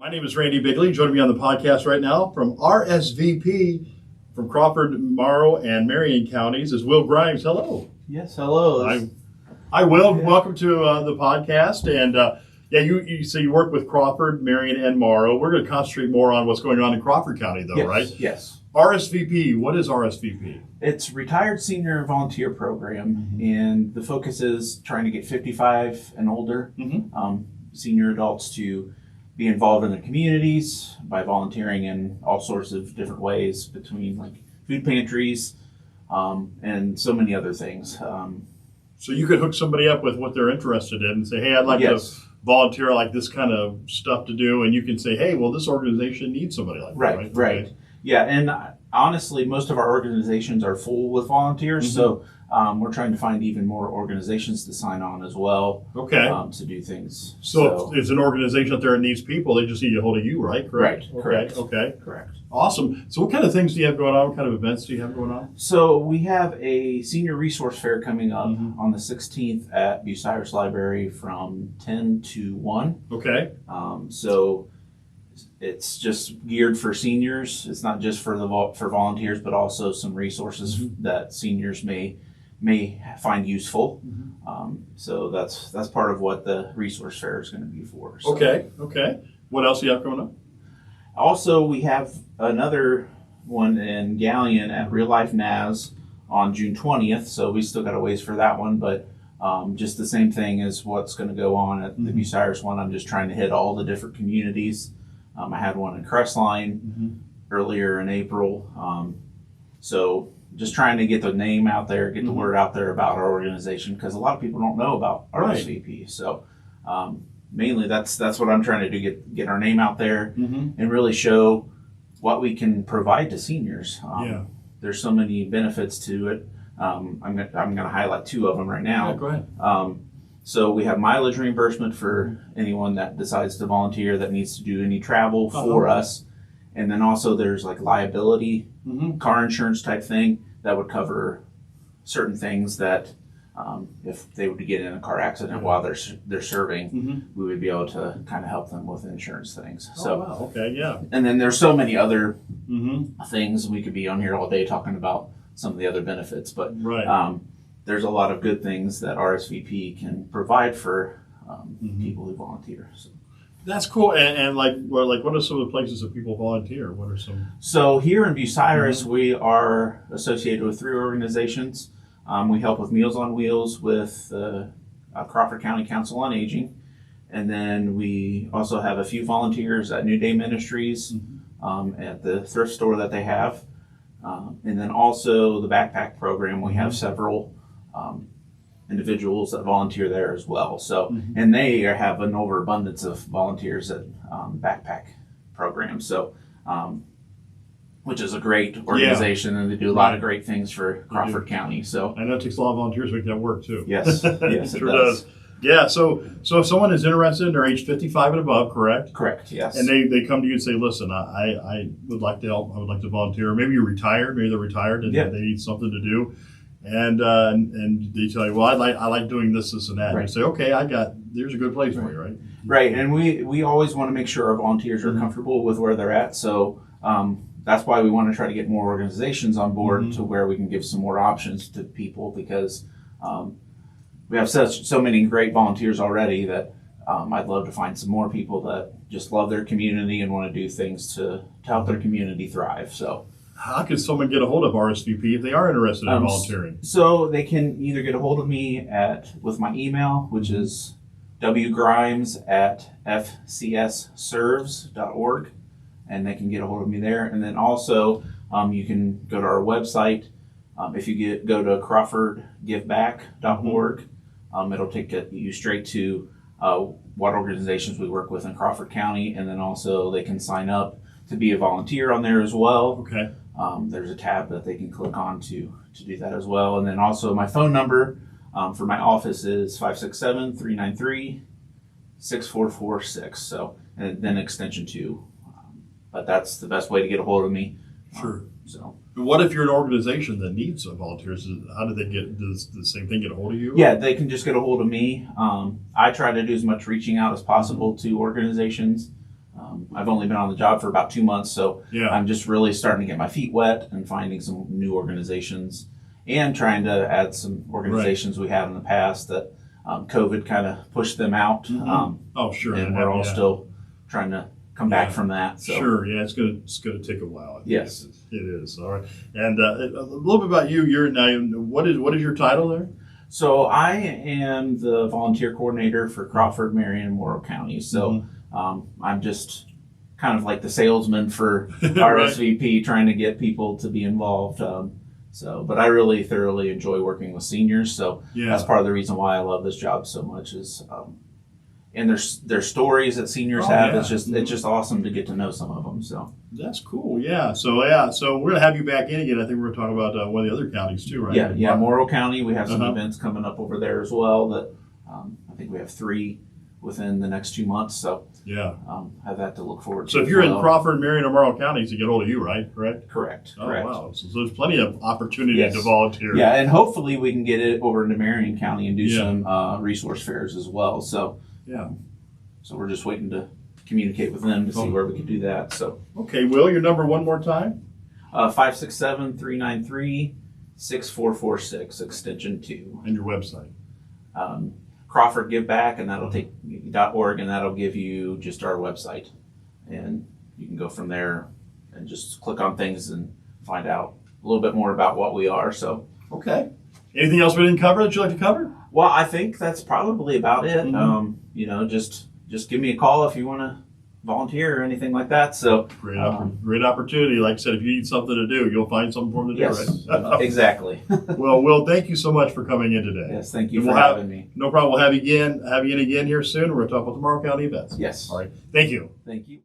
My name is Randy Bigley. Joining me on the podcast right now from RSVP from Crawford, Morrow, and Marion counties is Will Grimes. Hello. Yes, hello. Hi, Will. Yeah. Welcome to the podcast. And you work with Crawford, Marion, and Morrow. We're going to concentrate more on what's going on in Crawford County, though, yes, right? Yes. RSVP. What is RSVP? It's Retired Senior Volunteer Program, and the focus is trying to get 55 and older senior adults to be involved in their communities by volunteering in all sorts of different ways, between like food pantries and so many other things. So you could hook somebody up with what they're interested in and say, hey, I'd like to volunteer like this kind of stuff to do. And you can say, hey, well, this organization needs somebody like that, right? Right. Okay. Yeah, and honestly, most of our organizations are full with volunteers, so we're trying to find even more organizations to sign on as well. Okay. To do things. So if there's an organization out there that needs people, they just need a hold of you, right? Correct. Right. Correct. Okay. Correct. Awesome. So what kind of things do you have going on? What kind of events do you have going on? So we have a senior resource fair coming up on the 16th at Bucyrus Library from 10 to 1. Okay. So it's just geared for seniors. It's not just for for volunteers, but also some resources that seniors may find useful. So that's part of what the resource fair is going to be for. So. Okay. What else do you have going on? Also, we have another one in Galleon at Real Life NAS on June 20th. So we still got a ways for that one, but just the same thing as what's going to go on at the Bucyrus one. I'm just trying to hit all the different communities. I had one in Crestline earlier in April. So just trying to get the name out there, get the word out there about our organization, because a lot of people don't know about RSVP. Right. So mainly that's what I'm trying to do, get our name out there and really show what we can provide to seniors. There's so many benefits to it. I'm going to highlight two of them right now. Yeah, go ahead. So we have mileage reimbursement for anyone that decides to volunteer that needs to do any travel for us. And then also there's like liability, car insurance type thing that would cover certain things that if they were to get in a car accident while they're serving, we would be able to kind of help them with insurance things. Wow. Okay, yeah. And then there's so many other things. We could be on here all day talking about some of the other benefits, but there's a lot of good things that RSVP can provide for people who volunteer. So. That's cool. And what are some of the places that people volunteer? What are some? So here in Bucyrus, we are associated with 3 organizations. We help with Meals on Wheels with Crawford County Council on Aging. And then we also have a few volunteers at New Day Ministries at the thrift store that they have. And then also the backpack program, we have several individuals that volunteer there as well. So, and they have an overabundance of volunteers at backpack program. So, which is a great organization, and they do a lot of great things for Crawford County. So I know it takes a lot of volunteers to make that work too. Yes, yes, it sure does. Yeah, so if someone is interested, they're age 55 and above, correct? Correct, yes. And they come to you and say, listen, I would like to help, I would like to volunteer. Maybe you're retired, maybe they're retired and they need something to do. And they tell you, well, I like doing this, and that. Right. And you say, okay, there's a good place for you, right? Right, and we always want to make sure our volunteers are comfortable with where they're at. So that's why we want to try to get more organizations on board to where we can give some more options to people, because we have so many great volunteers already that I'd love to find some more people that just love their community and want to do things to help their community thrive. So how can someone get a hold of RSVP if they are interested in volunteering? So they can either get a hold of me with my email, which is wgrimes@fcsserves.org, and they can get a hold of me there. And then also you can go to our website. If you go to crawfordgiveback.org, it'll take you straight to what organizations we work with in Crawford County, and then also they can sign up to be a volunteer on there as well. Okay. There's a tab that they can click on to do that as well. And then also my phone number for my office is 567-393-6446. So, and then extension 2. But that's the best way to get a hold of me. Sure. So. What if you're an organization that needs volunteers? How do they does the same thing get a hold of you? Yeah, they can just get a hold of me. I try to do as much reaching out as possible to organizations. I've only been on the job for about 2 months, so Yeah. I'm just really starting to get my feet wet and finding some new organizations and trying to add some organizations we had in the past that COVID kind of pushed them out. Oh, sure. And we're all still trying to come back from that. So. Sure, yeah, it's gonna take a while. I think. Yes, it is. All right, and a little bit about you. You're now. What is your title there? So I am the volunteer coordinator for Crawford, Marion, and Morrow County. So I'm just kind of like the salesman for RSVP, trying to get people to be involved. But I really thoroughly enjoy working with seniors. So that's part of the reason why I love this job so much is, and there's stories that seniors have. Yeah. It's just awesome to get to know some of them. So that's cool. Yeah. So we're gonna have you back in again. I think we're gonna talk about one of the other counties too, right? Yeah. Morrow County. We have some events coming up over there as well. That I think we have 3 within the next 2 months. So have that to look forward to. So if you're in Crawford, Marion, or Morrow counties, you get hold of you, right? Correct. Correct. Oh wow! So there's plenty of opportunity to volunteer. Yeah, and hopefully we can get it over into Marion County and do some resource fairs as well. So so we're just waiting to communicate with them to see where we can do that. So okay, Will, your number one more time? 567-393-6446 extension 2. And your website. Crawford Give Back, and that'll take .org, and that'll give you just our website, and you can go from there and just click on things and find out a little bit more about what we are. So okay, anything else we didn't cover that you'd like to cover? Well, I think that's probably about it. Just give me a call if you want to volunteer or anything like that. So great opportunity. Like I said, if you need something to do, you'll find something for them to do, right? Exactly. Well, Will, thank you so much for coming in today. Yes, thank you for having me. No problem. We'll have you in again here soon. We're going to talk about the Morrow County events. Yes. All right. Thank you. Thank you.